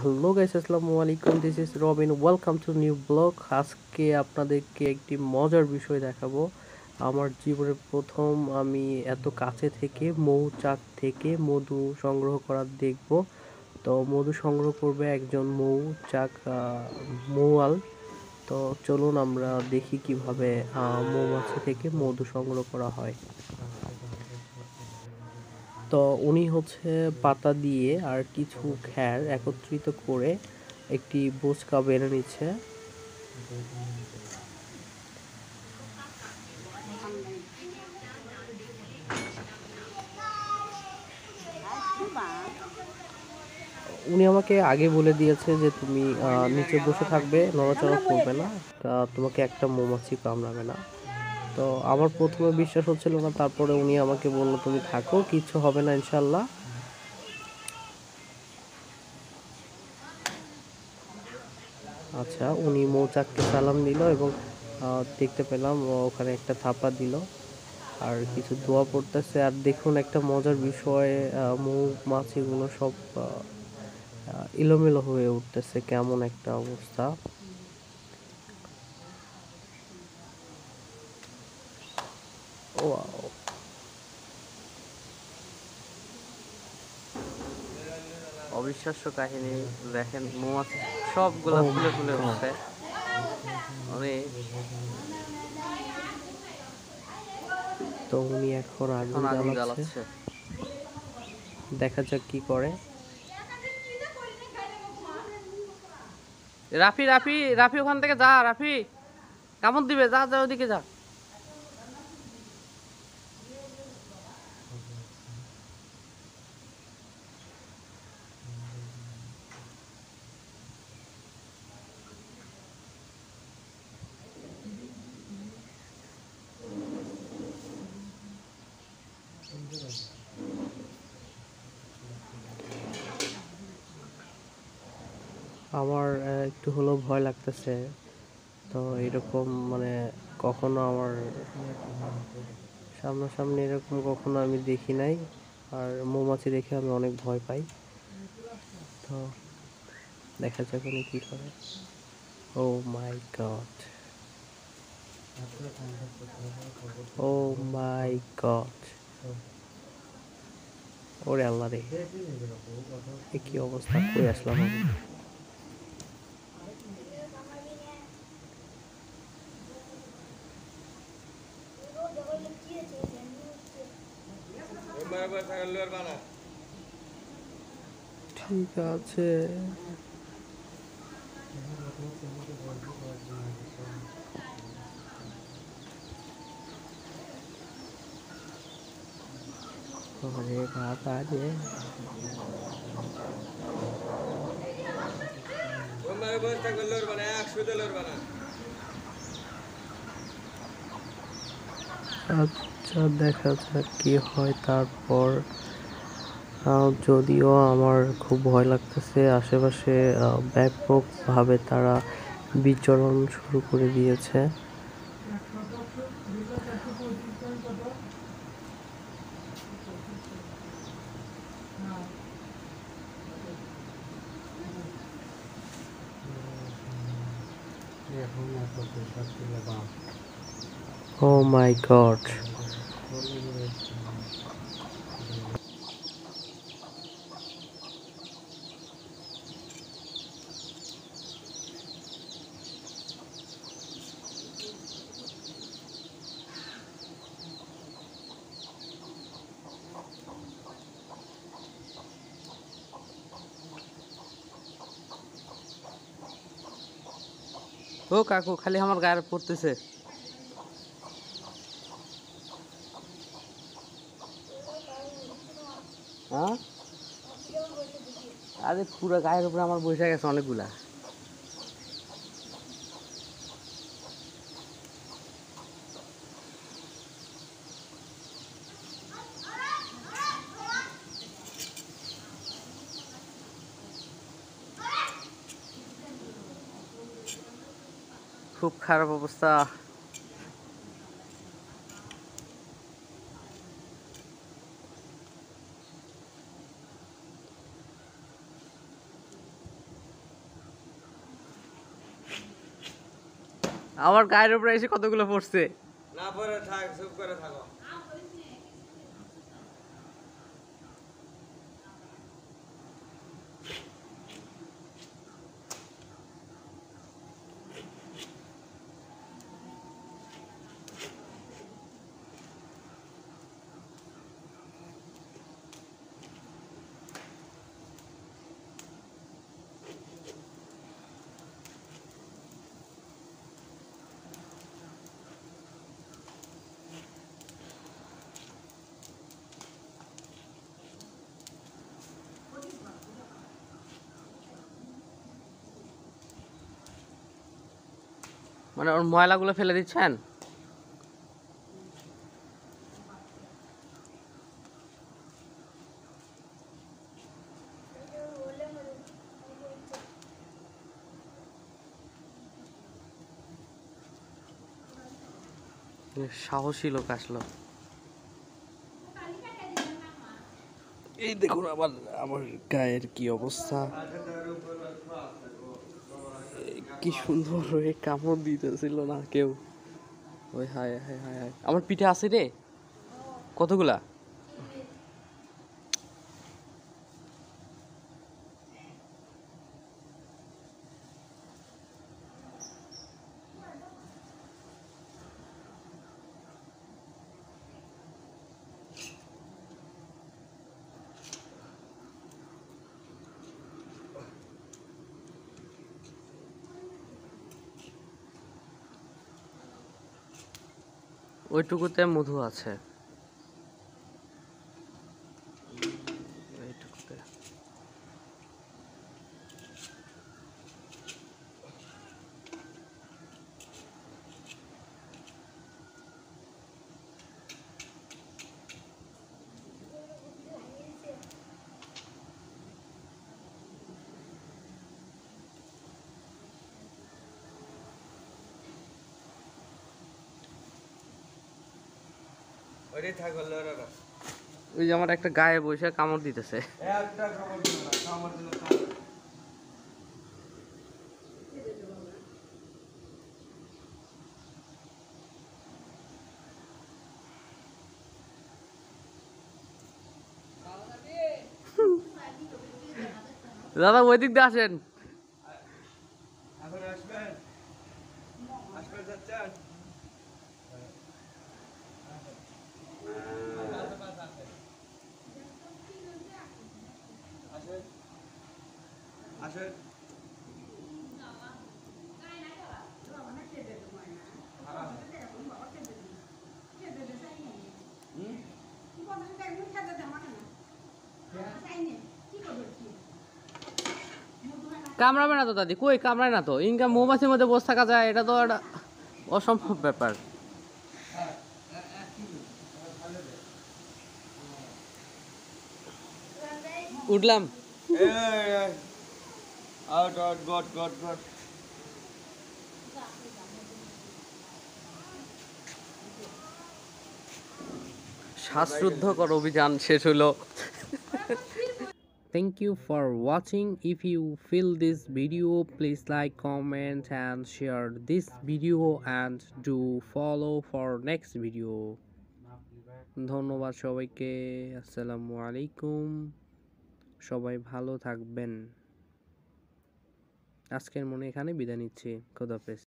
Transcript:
Hello guys, আসসালামু আলাইকুম। This is Robin, welcome to new blog. আজকে আপনাদেরকে একটি মজার বিষয় দেখাবো। আমার জীবনের প্রথম আমি এত কাছে থেকে মৌচাক থেকে মধু সংগ্রহ করা দেখব। তো মধু সংগ্রহ করবে একজন মৌচাক মৌয়াল। তো চলুন আমরা দেখি কিভাবে মৌমাছি থেকে মধু সংগ্রহ করা হয়। তো উনি হচ্ছে পাতা দিয়ে আর কিছু খ্যার একত্রিত করে একটি বোঁচকা বের নিচ্ছে। উনি আমাকে আগে বলে দিয়েছে যে তুমি নিচে বসে থাকবে, নড়াচড়া করবে না, তোমাকে একটা মৌমাছি কামড়াবে না। তো আমার প্রথমে বিশ্বাস হচ্ছিল না, তারপরে উনি আমাকে বললো তুমি থাকো, কিচ্ছু হবে না ইনশাল্লাহ। আচ্ছা, উনি মৌচাককে সালাম দিল এবং দেখতে পেলাম ওখানে একটা থাপা দিল আর কিছু দোয়া পড়তেছে। আর দেখুন একটা মজার বিষয়, মৌমাছিগুলো সব এলোমেলো হয়ে উঠতেছে, কেমন একটা অবস্থা। ও, অবিশ্বাস্য কাহিনী। দেখেন মৌমাছি সবগুলা ফুলে ফুলে উঠছে। অনেক। তো উনি এখন আগুন জ্বালাচ্ছে, দেখা যাক কি করে। রাফি রাফি রাফি ওখান থেকে যা, রাফি কামড় দিবে, যা যা ওদিকে যা। আমার একটু হলেও ভয় লাগতেছে। তো এরকম মানে কখনো আমার সামনাসামনি এরকম কখনো আমি দেখি নাই। আর মৌমাছি দেখে আমি অনেক ভয় পাই। তো দেখা যাক উনি কি করে। ও মাই গড, ও মাই গড, ওরে আল্লাহ রে, এ কি অবস্থা, কই আসলাম আমি। ঠিক আছে। ওরে বাবা রে। আচ্ছা, দেখা যাক কি হয় তারপর। যদিও আমার খুব ভয় লাগতেছে, আশেপাশে ব্যাপকভাবে তারা বিচরণ শুরু করে দিয়েছে। ও মাই গড। ও কাকু, খালি আমার গায়ে পড়তেছে। হ্যাঁ, আরে পুরো গায়ের উপরে আমার বসে গেছে অনেকগুলা। খুব খারাপ অবস্থা। আমার গায়ের উপরে এসে কতগুলো পড়ছে। না পরে থাক, চুপ করে থাকো। মানে ওর ময়লাগুলো ফেলে দিচ্ছেন। সাহসী লোক আসলো। এই দেখুন আবার আমার গায়ের কি অবস্থা, কি সুন্দর হয়ে কামড় দিতেছিল না কেউ। ওই হায় হায় হায় হায়, আমার পিঠে আছে রে কতগুলা। ওইটুকুতে মধু আছে, এইটুকুতে। ওইটাই থাকো, লড়ো না। ওই যে আমার একটা গায়ে বসে কামড় দিতেছে। একটা কামড় দিল না, কামড় দিল কামড়। দাদা ওই দিক দিয়ে আসেন। এখন আসবেন, আসবেন যাচ্ছেন। আসেন, আসেন। কামড়াবে না তো দাদি, কই কামড়ায় না তো। ইনকা মৌমাছির মধ্যে বসে থাকা যায়, এটা তো একটা অসম্ভব ব্যাপার। উঠলাম। Out out, goat goat goat. শ্বাসরুদ্ধকর অভিযান শেষ হলো। Thank you for watching. If you feel this video, please like, comment and share this video and do follow for next video. ধন্যবাদ সবাইকে। আসসালামু আলাইকুম। সবাই ভালো থাকবেন। আজকের মনে এখানে বিদায় নিচ্ছি। খোদাফেজ।